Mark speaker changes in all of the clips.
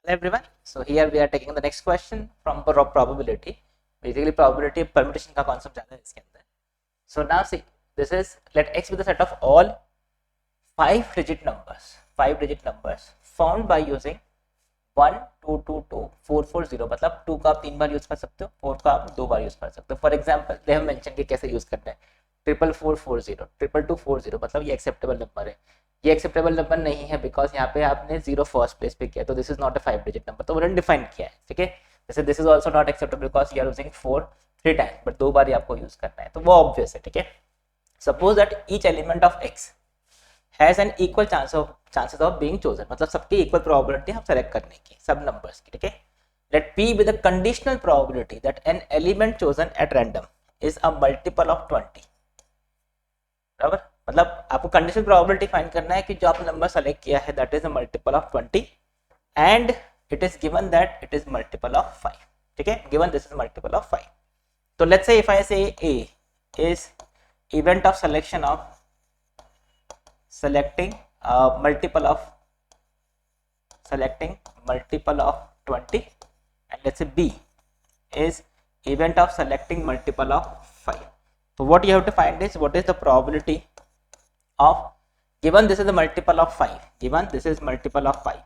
Speaker 1: everyone. So here we are taking the next question from probability. Basically probability permutation का concept ज़्यादा है इसके अंदर. So now see, this is let x be the set of all 5-digit numbers found by using 1 2 2 2 4 4 0. मतलब 2 का आप 3 बार use कर सकते हो, 4 का आप 2 बार यूज कर सकते हो. For example they have mention कि कैसे यूज करना है. 4440 2240 मतलब ये एक्सेप्टेबल नंबर है. ये एक्सेप्टेबल नंबर नहीं है बिकॉज यहाँ पे आपने 0 फर्स्ट प्लेस पे किया, तो this is not a 5-digit number, तो उन्होंने डिफाइन किया है. ठीक है, जैसे this is also not acceptable because you are using 4 3 times, but 2 बार आपको यूज करना है, तो वो ऑब्वियस है. ठीक है, suppose that each element of x has an equal chances of being chosen, मतलब सबकी इक्वल प्रोबेबिलिटी हम सेलेक्ट करने की सब नंबर्स की. ठीक है, let P with the conditional probability that an element chosen at random is a multiple of 20. बराबर, मतलब आपको कंडीशनल प्रोबेबिलिटी फाइंड करना है कि जो आपने नंबर सेलेक्ट किया है that is a multiple of 20 and it is given that it is multiple of 5. ठीक है, given this is multiple of 5. तो let's say if I say A is event of selection of selecting multiple of 20, and let's say B is event of selecting multiple of 5. So what you have to find is what is the probability of, given this is the multiple of 5, given this is multiple of 5,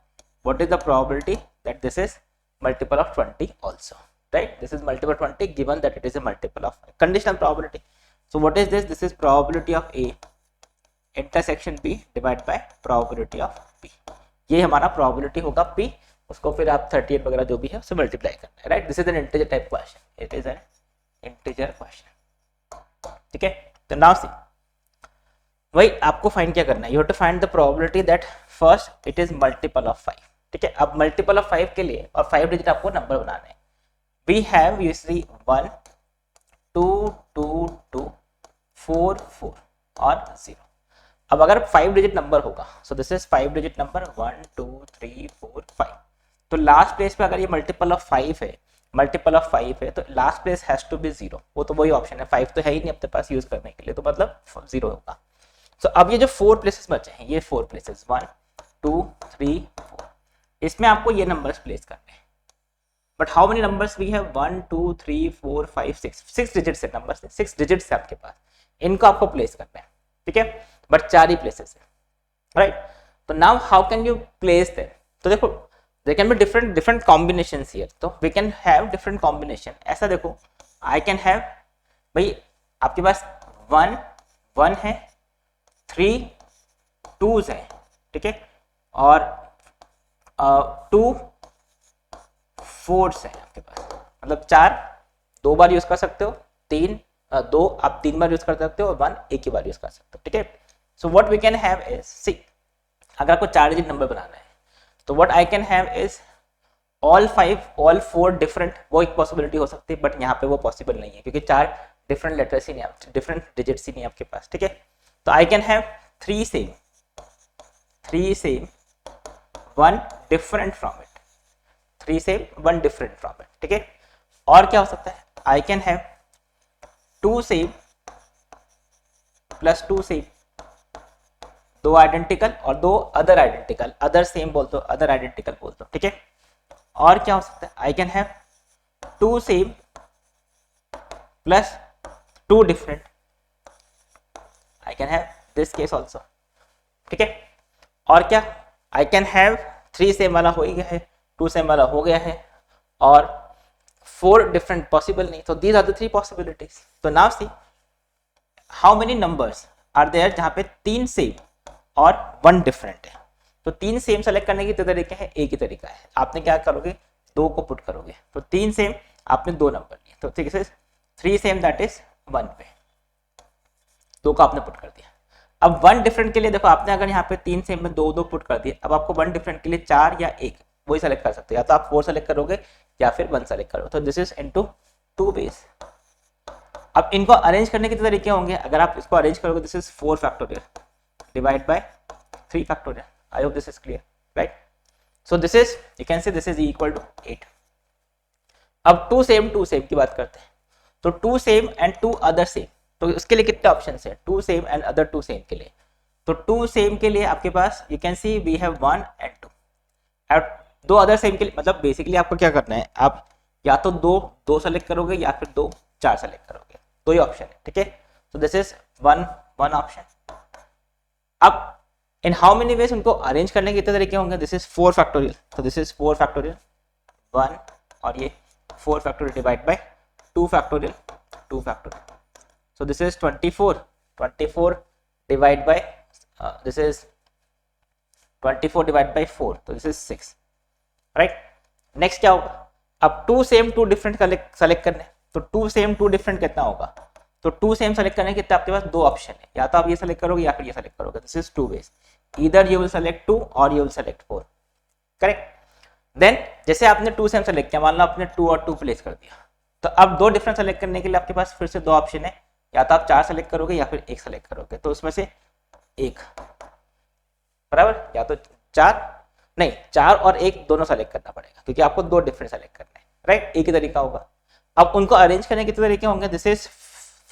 Speaker 1: what is the probability that this is multiple of 20 also, right? This is multiple of 20 given that it is a multiple of 5. Conditional probability. So what is this? This is probability of A intersection P divide by probability of P. ये हमारा probability होगा P, उसको फिर आप 38 वगैरह जो भी है उससे मल्टीप्लाई करना है, right? This is an integer type question, it is an integer question. ठीक है, तो नाउ सी वही आपको फाइंड क्या करना है, you have to find the probability that first it is multiple of 5. ठीक है, अब मल्टीपल ऑफ 5 के लिए और 5 डिजिट आपको नंबर बनाना है. वी हैव यूजली 1 2 2 2 4 4 और 0. अब अगर 5-digit नंबर होगा, सो दिस इज 5-digit नंबर 1 2 3 4 5, तो लास्ट प्लेस पे अगर ये मल्टीपल ऑफ 5 है तो last place has to be 0. वो तो वही ऑप्शन है, 5 तो है ही नहीं अपने पास यूज करने के लिए, तो मतलब 0 होगा. सो अब ये जो 4 प्लेसेस बचे हैं, ये 4 प्लेसेस 1 2 3 4, इसमें आपको ये नंबर्स प्लेस करने हैं. But how many numbers we have 1 2 3 4 5 6 digits है नंबर्स, 6 डिजिट्स है आपके पास, इनको आपको प्लेस करना है. ठीक है, बट 4 ही प्लेसेस है, राइट? तो now how can you place them? तो देखो there can be different combinations here, तो we can have different combination. ऐसा देखो, आई कैन हैव, भाई आपके पास 1 1 है, 3 2s है, ठीक है, और 2 4s है आपके पास, मतलब 4 2 बार यूज कर सकते हो, 3 2 आप 3 बार यूज कर सकते हो, और 1 एक ही बार यूज कर सकते हो. ठीक है, so what we can have is, see अगर आपको 4 डिजिट नंबर बनाना है तो what I can have is all 4 different, वो एक पॉसिबिलिटी हो सकती है, बट यहाँ पे वो पॉसिबल नहीं है क्योंकि 4 डिफरेंट लेटर्स ही नहीं, डिफरेंट डिजिट्स ही नहीं आपके पास. ठीक है, तो आई can have 3 same 1 different from it, 3 same 1 different from it. ठीक है, और क्या हो सकता है, आई can have 2 same plus 2 same, 2 identical और 2 अदर आइडेंटिकल, अदर सेम बोल दो, अदर आइडेंटिकल बोल दो. ठीक है, और क्या हो सकता है, आई can have 2 same plus 2 different, I can have this case also. ठीक है, और क्या, आई कैन हैव 3 सेम वाला हो ही गया है, 2 सेम वाला हो गया है, और 4 डिफरेंट पॉसिबल नहीं. तो दीज आर द 3 पॉसिबिलिटीज. तो now see how many numbers are there जहां पे 3 सेम और 1 डिफरेंट है. तो 3 सेम सेलेक्ट करने की तरीका है, एक ही तरीका है, आपने क्या करोगे, 2 को पुट करोगे, तो 3 सेम आपने 2 नंबर लिए, तो ठीक है 3 सेम दैट इज 1 पे 2 को आपने पुट कर दिया. अब 1 डिफरेंट के लिए देखो, आपने अगर यहाँ पे 3 सेम में 2 पुट कर दिए, अब आपको 1 डिफरेंट के लिए 4 या 1 वही सेलेक्ट कर सकते हो, या तो आप 4 सेलेक्ट करोगे या फिर 1 सेलेक्ट करोगे. तो दिस इज इनटू 2 वेज. अब इनको अरेंज करने के तरीके होंगे, अगर आप इसको अरेंज करोगे, this is 4 factorial divide by 3 factorial. I hope this is clear, right? So this is, you can say this is equal to 8. अब 2 सेम की बात करते हैं, तो 2 सेम एंड 2 अदर सेम, तो उसके लिए कितने ऑप्शन है, 2 सेम एंड अदर 2 सेम के लिए. तो 2 सेम के लिए आपके पास you can see we have 1 and 2. दो अदर सेम के लिए, मतलब बेसिकली आपको क्या करना है, आप या तो दो सेलेक्ट करोगे या फिर दो चार सेलेक्ट करोगे, दो ही ऑप्शन है, ठीक है। सो दिस इज वन ऑप्शन। अब इन हाउ मेनी वेज उनको अरेंज करने के कितने तरीके होंगे, दिस इज 4 फैक्टोरियल, तो दिस इज 4 फैक्टोरियल 1 और ये 4 factorial divide by 2 factorial 2 factorial, so this is 24 divide by this is 24 divide by 4, तो दिस इज 6, राइट। नेक्स्ट क्या होगा, अब 2 सेम 2 डिफरेंट सेलेक्ट करने, तो 2 सेम 2 डिफरेंट कितना होगा, तो 2 सेम सेलेक्ट करने के आपके पास दो ऑप्शन है, या तो आप ये सेलेक्ट करोगे या फिर ये सेलेक्ट करोगे, this is 2 ways, either you will select 2 और you will select 4, correct. Then जैसे आपने 2 सेम सेलेक्ट किया, मान लो आपने 2 और 2 प्लेस कर दिया, तो अब दो डिफरेंट सेलेक्ट करने के लिए आपके पास फिर से दो ऑप्शन है, या तो आप 4 सेलेक्ट करोगे या फिर 1 सेलेक्ट करोगे, तो उसमें से एक, बराबर, या तो 4 और 1 दोनों सेलेक्ट करना पड़ेगा क्योंकि आपको दो डिफरेंट सेलेक्ट करने हैं, राइट। एक ही तरीका होगा। अब उनको अरेंज करने के कितने तरीके होंगे, this is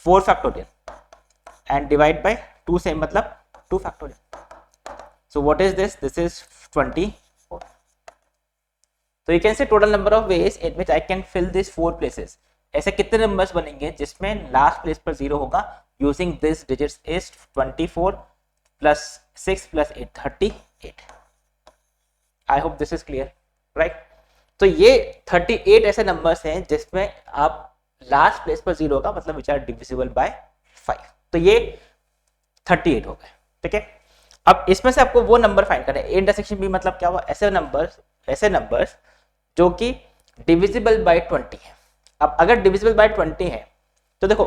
Speaker 1: 4 factorial and divide by 2 same मतलब 2 factorial, so what is this, this is 24। तो you can say total number of ways in which I can fill this 4 places, ऐसे कितने नंबर्स बनेंगे जिसमें लास्ट प्लेस पर 0 होगा, using this digits is 24 plus 6 plus 8 38। I hope this is clear, right. तो ये 38 ऐसे नंबर्स हैं जिसमें आप लास्ट प्लेस पर 0 का मतलब विच आर डिविजिबल बाय 5, तो ये 38 हो गए, ठीक है। अब इसमें से आपको वो नंबर फाइंड करना है, ए इंटरसेक्शन बी मतलब क्या हुआ, ऐसे नंबर्स जो कि डिविजिबल बाय 20 है। अब अगर डिविजिबल बाय 20 है तो देखो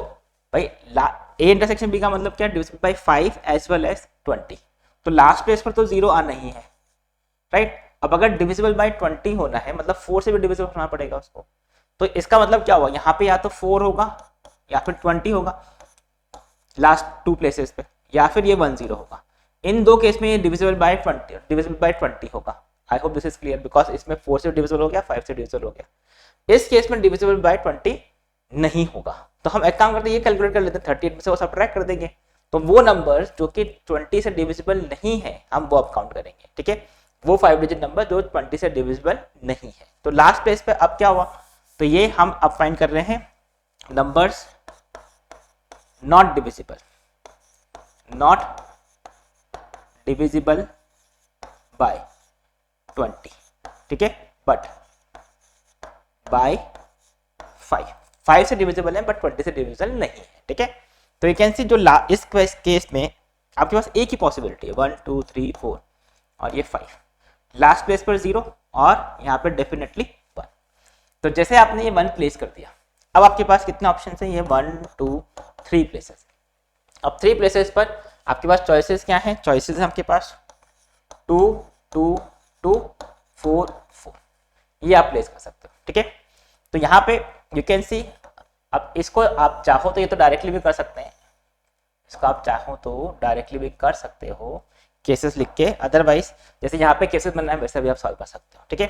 Speaker 1: भाई ए इंटरसेक्शन बी का मतलब क्या, divisible by 5 as well as 20, तो लास्ट प्लेस पर तो 0 आना ही है, राइट। अब अगर डिविजिबल बाय 20 होना है मतलब 4 से भी डिविजिबल होना पड़ेगा उसको, तो इसका मतलब क्या हुआ, यहाँ पे या तो 4 होगा या फिर 20 होगा लास्ट 2 प्लेसेस पे, या फिर ये 10 होगा। इन दो केस में ये डिविजिबल बाय 20 होगा। आई hope this is clear, because इसमें 4 से डिविजिबल हो गया, 5 से डिविजिबल हो गया। इस केस में डिविजिबल बाय 20 नहीं होगा, तो हम एक काम करते हैं, ये कैलकुलेट कर लेते हैं, 38 में से वो सब्ट्रैक्ट कर देंगे, तो वो नंबर्स जो कि 20 से डिविजिबल नहीं है हम वो अब काउंट करेंगे, ठीक है। वो 5 डिजिट नंबर जो 20 से डिविजिबल नहीं है, तो लास्ट प्लेस पे अब क्या हुआ, तो ये हम अब फाइंड कर रहे हैं नंबर्स नॉट डिविजिबल बाय 20, ठीक है, बट बाय 5 से डिविजिबल है बट 20 से डिविजिबल नहीं है, ठीक है। तो यू कैन सी जो इस केस में आपके पास एक ही पॉसिबिलिटी है, 1 2 3 4 और ये 5, लास्ट प्लेस पर 0 और यहाँ पे डेफिनेटली 1। तो जैसे आपने ये 1 प्लेस कर दिया, अब आपके पास कितने ऑप्शन है, ये 1 2 3 प्लेसेस। अब 3 प्लेसेस पर आपके पास चॉइसेस क्या हैं, चॉइसेस हैं आपके पास 2 2 2 4 4, ये आप प्लेस कर सकते हो, ठीक है। तो यहाँ पे यू कैन सी, अब इसको आप चाहो तो ये तो डायरेक्टली भी कर सकते हैं, इसको आप चाहो तो डायरेक्टली भी कर सकते हो केसेस लिख के, अदरवाइज जैसे यहाँ पे केसेस बनना है वैसे भी आप सॉल्व कर सकते हो, ठीक है।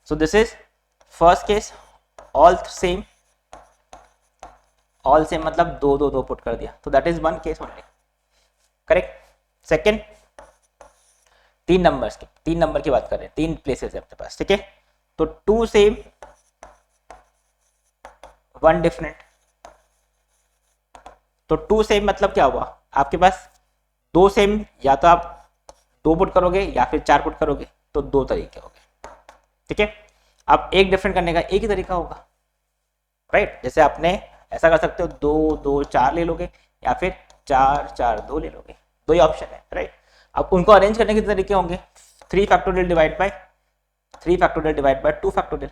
Speaker 1: सो this is first case, all same मतलब 2 2 2 पुट कर दिया, तो that is 1 case only, correct. Second, 3 number की बात कर रहे हैं, 3 प्लेसेस है अपने पास, ठीक है। तो 2 सेम 1 डिफरेंट, तो 2 सेम मतलब क्या हुआ, आपके पास 2 सेम या तो आप 2 पुट करोगे या फिर 4 पुट करोगे, तो 2 तरीके हो गए, ठीक है। अब एक डिफरेंट करने का एक ही तरीका होगा, राइट। जैसे आपने ऐसा कर सकते हो 2 2 4 ले लोगे या फिर 4 4 2 ले लोगे, दो ही ऑप्शन है, राइट। अब उनको अरेंज करने के तरीके होंगे, 3 factorial divide by 2 factorial,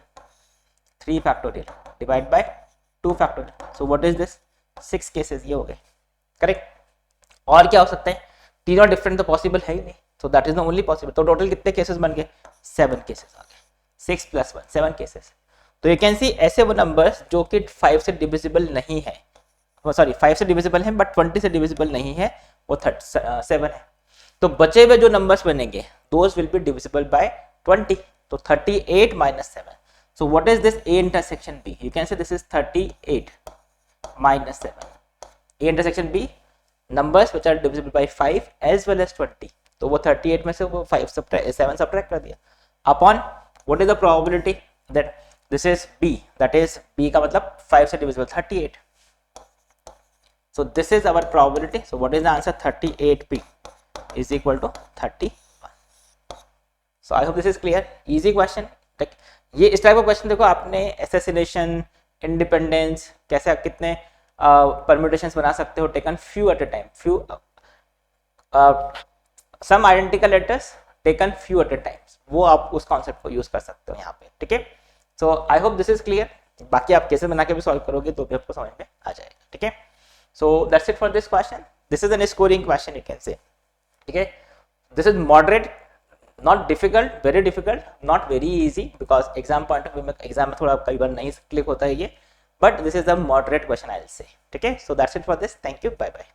Speaker 1: 3 factorial divide by 2 factorial, so what is this, 6 cases ये हो गए, करेक्ट। और क्या हो सकता है, तीनों डिफरेंट तो पॉसिबल है ही नहीं, so that is the only possible. तो टोटल कितने केसेस बन गए, 7 केसेस आ गए, 6 + 1 7 केसेस। तो यू कैन सी ऐसे वो नंबर्स जो कि 5 से डिविजिबल नहीं है, सॉरी 5 से डिविजिबल है बट 20 से डिविजिबल नहीं है, वो 7 है। तो बचे हुए जो नंबर्स बनेंगे those will be divisible by 20, तो 38 - 7। So what is this, A intersection B, you can say this is 38 - 7, A intersection B numbers which are divisible by 5 as well as 20, तो वो 38 में से वो 7 सब्ट्रैक्ट कर दिया upon what is the probability that this is b, that is b का मतलब 5 से divisible 38. So this is our probability. So what is the answer? 38p is equal to 31. So I hope this is clear. Easy question. ये इस type का question देखो आपने assassination, independence, कैसे कितने परम्यूटेशंस बना सकते हो, taken few at a time, few some identical letters taken few at a times, वो आप उस कॉन्सेप्ट को यूज कर सकते हो यहाँ पे. ठीक है. So I hope this is clear. बाकी आप कैसे बना के भी सॉल्व करोगे तो भी आपको समझ में आ जाएगा. ठीक है. So that's it for this question. This is an scoring question, you can say. Okay, this is moderate, not difficult, very difficult, not very easy, because exam point of view में exam में थोड़ा कई बार नहीं click होता है ये, but this is a moderate question I'll say. Okay, so that's it for this. Thank you. Bye bye.